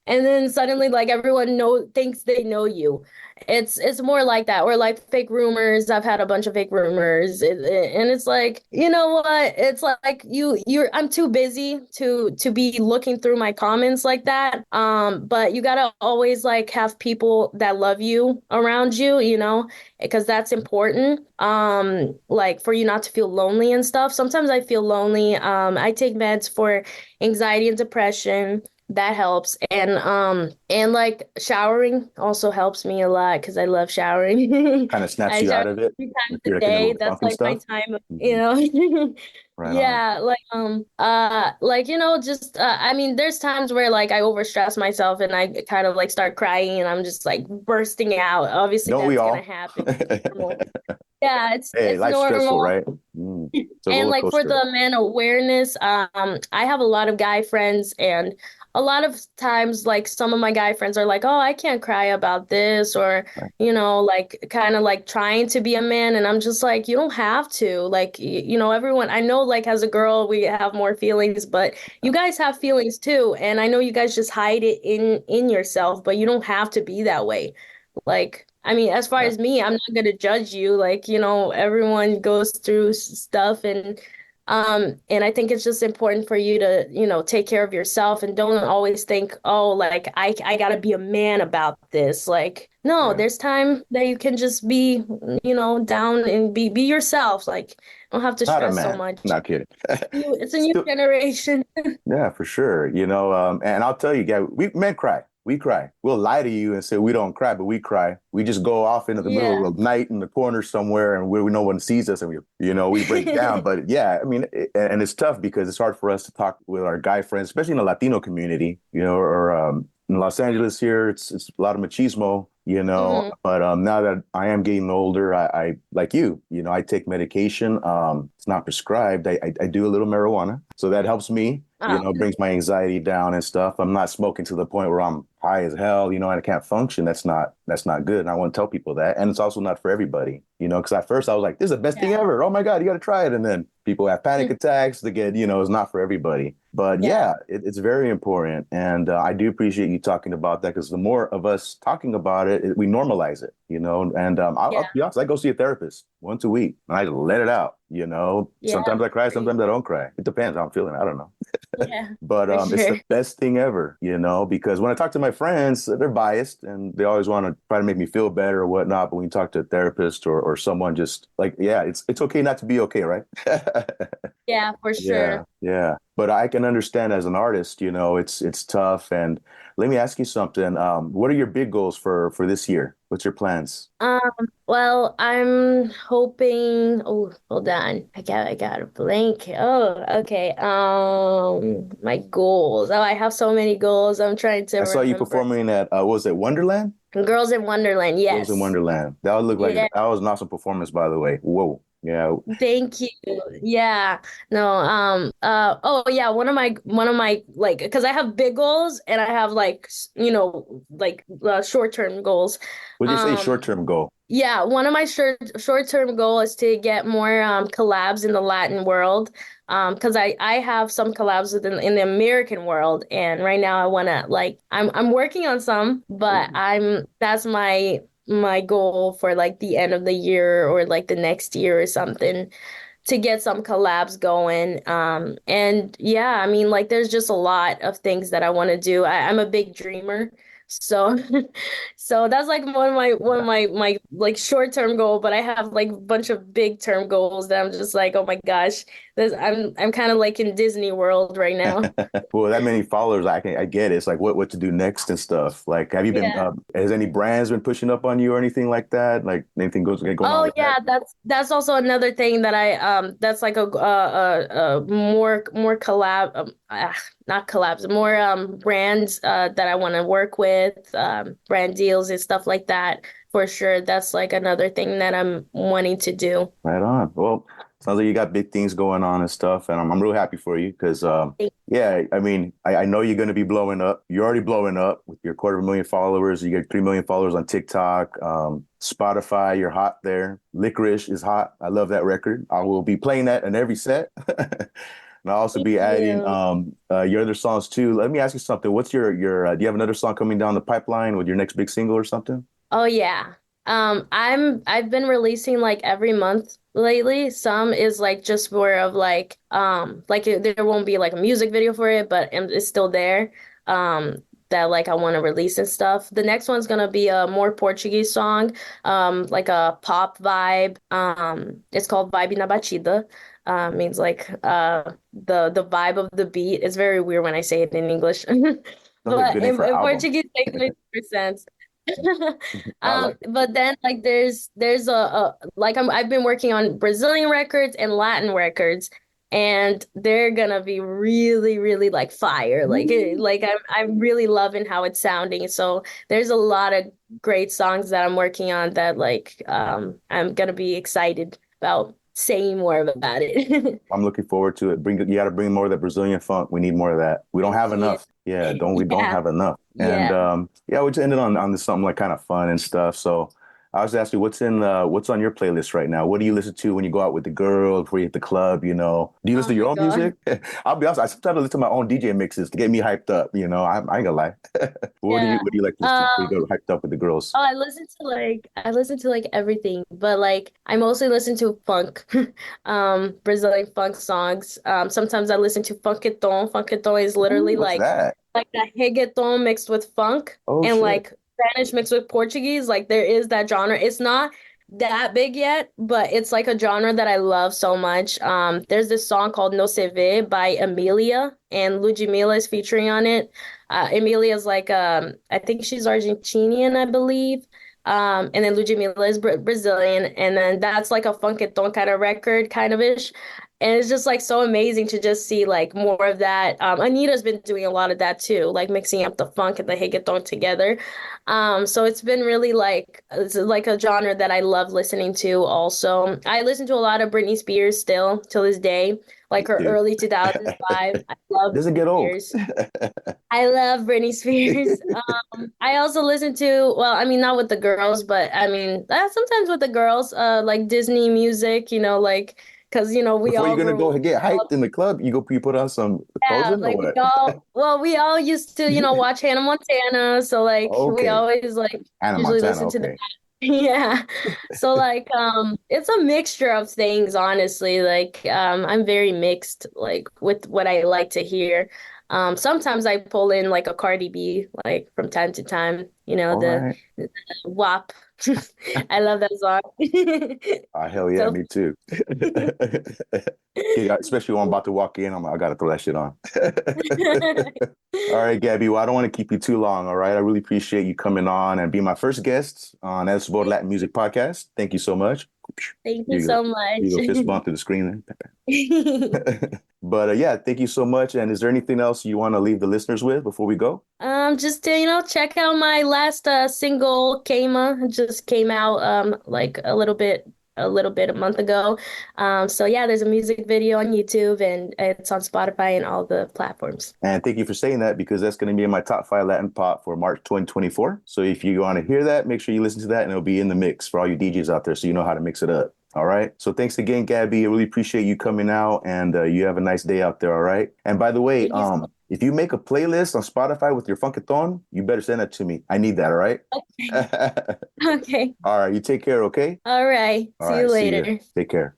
And then suddenly like everyone thinks they know you. It's more like that, or like fake rumors. I've had a bunch of fake rumors, and it's like, you know what? It's like I'm too busy to be looking through my comments like that. But you gotta always like have people that love you around you, because that's important. Like for you not to feel lonely and stuff. Sometimes I feel lonely. I take meds for anxiety and depression. That helps. And like showering also helps me a lot because I love showering. Kind of snaps I you out shower of it. 3 times You're a like in a day. little That's funk and like my stuff. time, Right Yeah, like just I mean, there's times where like I overstress myself and I kind of like start crying and I'm just like bursting out. Obviously, Don't we that's all? gonna happen. It's normal. Yeah, Hey, it's life's stressful, normal. right? It's a And roller like for coaster. the man awareness, I have a lot of guy friends, and a lot of times, like some of my guy friends are like, "Oh, I can't cry about this," or Right. like kind of like trying to be a man, and I'm just like, you don't have to. Like, everyone. I know, like as a girl, we have more feelings, but you guys have feelings too, and I know you guys just hide it in yourself, but you don't have to be that way. Like, I mean, as far Yeah. as me, I'm not gonna judge you. Like, everyone goes through stuff, and I think it's just important for you to, take care of yourself and don't always think, oh, like I gotta be a man about this. Like, no, Yeah. there's time that you can just be, down and be yourself. Like, don't have to Not a stress so man. much. Not kidding. It's a new Still, generation. yeah, for sure. And I'll tell you, guys, we men cry. We cry. We'll lie to you and say we don't cry, but we cry. We just go off into the Yeah. middle of the night in the corner somewhere, and we no one sees us, and we break down. But yeah, I mean, and it's tough because it's hard for us to talk with our guy friends, especially in the Latino community, or in Los Angeles here, it's a lot of machismo, Mhm. But now that I am getting older, I like you, I take medication. It's not prescribed. I do a little marijuana, so that helps me. Oh, Brings my anxiety down and stuff. I'm not smoking to the point where I'm high as hell, and I can't function. That's not good. And I want to tell people that. And it's also not for everybody, because at first I was like, this is the best thing yeah. ever. Oh my God, you got to try it. And then people have panic attacks. They get, it's not for everybody. But yeah, it's very important. And I do appreciate you talking about that because the more of us talking about it, we normalize it, and I'll be honest, I go see a therapist once a week and I let it out, Yeah. Sometimes I cry, There you sometimes I don't cry. It depends how I'm feeling. I don't know. Yeah, But for it's sure. the best thing ever, because when I talk to my friends, they're biased and they always want to try to make me feel better or whatnot. But when you talk to a therapist or someone just like, yeah, it's okay not to be okay, right? Yeah, for sure. Yeah. But I can understand as an artist, it's tough. And let me ask you something. What are your big goals for this year? What's your plans? Well, I'm hoping. Oh, hold on. I got a blank. Oh, okay. My goals. Oh, I have so many goals. I'm trying to I saw you remember. performing at, what was it, Wonderland? Girls in Wonderland. Girls in Yes. Wonderland. That would look like Yeah. that was an awesome performance, by the way. Whoa. Yeah. Thank you. Yeah. No, oh yeah, one of my like because I have big goals and I have like like short-term goals. What did you say? Um Short-term goal. yeah, one of my short-term goal is to get more collabs in the Latin world. Because I have some collabs in the American world, and right now I wanna like I'm working on some, but I'm that's my goal for like the end of the year or like the next year or something to get some collabs going. And yeah, I mean, like, there's just a lot of things that I want to do. I'm a big dreamer. So, so that's like one of my like short-term goal, but I have like a bunch of big term goals that I'm just like, oh my gosh, I'm kind of like in Disney World right now. Well, that many followers, I get it. It's like what to do next and stuff. Like, have you been? Yeah. Has any brands been pushing up on you or anything like that? Like anything going on Oh with yeah, that? that's also another thing that I that's like a more collab not collabs, more brands that I want to work with, brand deals and stuff like that for sure. That's like another thing that I'm wanting to do. Right on. Well, sounds like you got big things going on and stuff, and I'm real happy for you because, yeah, I mean, I know you're going to be blowing up. You're already blowing up with your 250,000 followers. You get 3 million followers on TikTok, Spotify. You're hot there. Licorice is hot. I love that record. I will be playing that in every set. And I'll also Thank be adding you. your other songs too. Let me ask you something. What's your do you have another song coming down the pipeline with your next big single or something? Oh yeah. I've been releasing like every month lately. Some is like just more of like there won't be like a music video for it, but it's still there. That like I want to release and stuff. The next one's gonna be a more Portuguese song, like a pop vibe. It's called Vibe na Batida. Means like the vibe of the beat. It's very weird when I say it in English. Sounds like a But good name for an in album. Portuguese it makes more sense. I like it. But then like there's a like I've been working on Brazilian records and Latin records, and they're gonna be really, really like fire. Like I'm really loving how it's sounding. So there's a lot of great songs that I'm working on that like I'm gonna be excited about saying more about it. I'm looking forward to it. You got to bring more of that Brazilian funk. We need more of that. We don't have Yeah. enough. Yeah, we don't Yeah. have enough. And Yeah. yeah, we just ended on this something like kind of fun and stuff. So I was asking, what's on your playlist right now? What do you listen to when you go out with the girl before you hit the club? Do you listen Oh to your my own God. music? I'll be honest, I sometimes listen to my own DJ mixes to get me hyped up. I ain't gonna lie. Yeah. What do you like to listen to before you go hyped up with the girls? Oh, I listen to like everything, but like I mostly listen to funk, Brazilian funk songs. Sometimes I listen to funketon. Funketon is Ooh, literally what's that? like a reggaeton mixed with funk Oh and shit. like Spanish mixed with Portuguese. Like there is that genre. It's not that big yet, but it's like a genre that I love so much. There's this song called No Se Ve by Amelia, and Ludmilla is featuring on it. Emilia's like I think she's Argentinian, I believe. And then Ludmilla is Brazilian, and then that's like a funketon kind of record, kind of ish. And it's just like so amazing to just see like more of that. Anita's been doing a lot of that too, like mixing up the funk and the reggaeton together. So it's been really like it's like a genre that I love listening to also. I listen to a lot of Britney Spears still till this day, like her Dude. early 2005. I love Doesn't Britney get old. Spears. I love Britney Spears. I also listen to, well, I mean, not with the girls, but I mean, sometimes with the girls, like Disney music, like, because, we Before you're all gonna go grew get up. hyped in the club, you put on some Yeah, Frozen or like what? we all used to, watch Hannah Montana. So like we Okay. always like Hannah usually Montana, listen to that. okay. Yeah. So like it's a mixture of things, honestly. Like I'm very mixed like with what I like to hear. Sometimes I pull in like a Cardi B like from time to time, All right. the WAP. I love that song. Hell yeah, So me too. Yeah, especially when I'm about to walk in, I gotta throw that shit on. All right, Gabby. Well, I don't want to keep you too long. All right. I really appreciate you coming on and being my first guest on ADSO Latin Music Podcast. Thank you so much. thank you You so go. You much. go fist bump to the screen there. But yeah, thank you so much. And is there anything else you want to leave the listeners with before we go? Just to, check out my last single, Kema. It just came out like a little bit a little bit a month ago. So yeah, there's a music video on YouTube and it's on Spotify and all the platforms. And thank you for saying that, because that's going to be in my top 5 Latin pop for March 2024. So if you want to hear that, make sure you listen to that, and it'll be in the mix for all you DJs out there, so you know how to mix it up. All right. So thanks again, Gabby. I really appreciate you coming out, and you have a nice day out there. All right. And by the way, if you make a playlist on Spotify with your funkathon, you better send it to me. I need that. All right. Okay. Okay. All right. You take care. Okay. All right. See you later. Take care.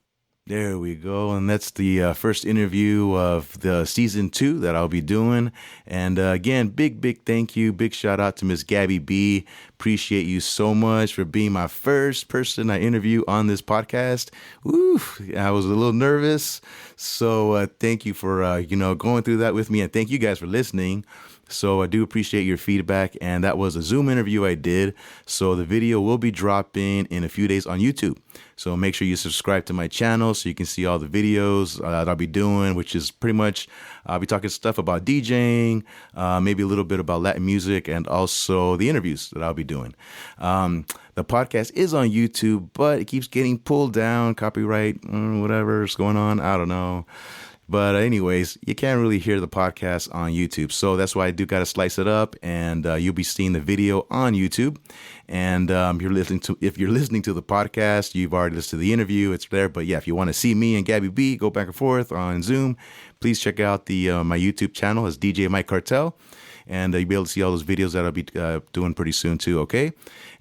There we go. And that's the first interview of the season 2 that I'll be doing. And again, big thank you. Big shout out to Miss Gabby B. Appreciate you so much for being my first person I interview on this podcast. Oof, I was a little nervous. So thank you for, going through that with me. And thank you guys for listening. So I do appreciate your feedback, and that was a Zoom interview I did. So the video will be dropping in a few days on YouTube. So make sure you subscribe to my channel so you can see all the videos that I'll be doing, which is pretty much, I'll be talking stuff about DJing, maybe a little bit about Latin music, and also the interviews that I'll be doing. The podcast is on YouTube, but it keeps getting pulled down, copyright, whatever's going on. I don't know. But anyways, you can't really hear the podcast on YouTube. So that's why I do got to slice it up, and you'll be seeing the video on YouTube. And if you're listening to the podcast, you've already listened to the interview. It's there. But yeah, if you want to see me and Gabby B go back and forth on Zoom, please check out my YouTube channel. It's DJ Mike Cartel. And you'll be able to see all those videos that I'll be doing pretty soon too, okay?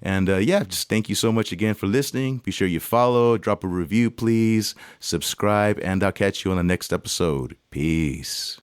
And just thank you so much again for listening. Be sure you follow, drop a review, please, subscribe, and I'll catch you on the next episode. Peace.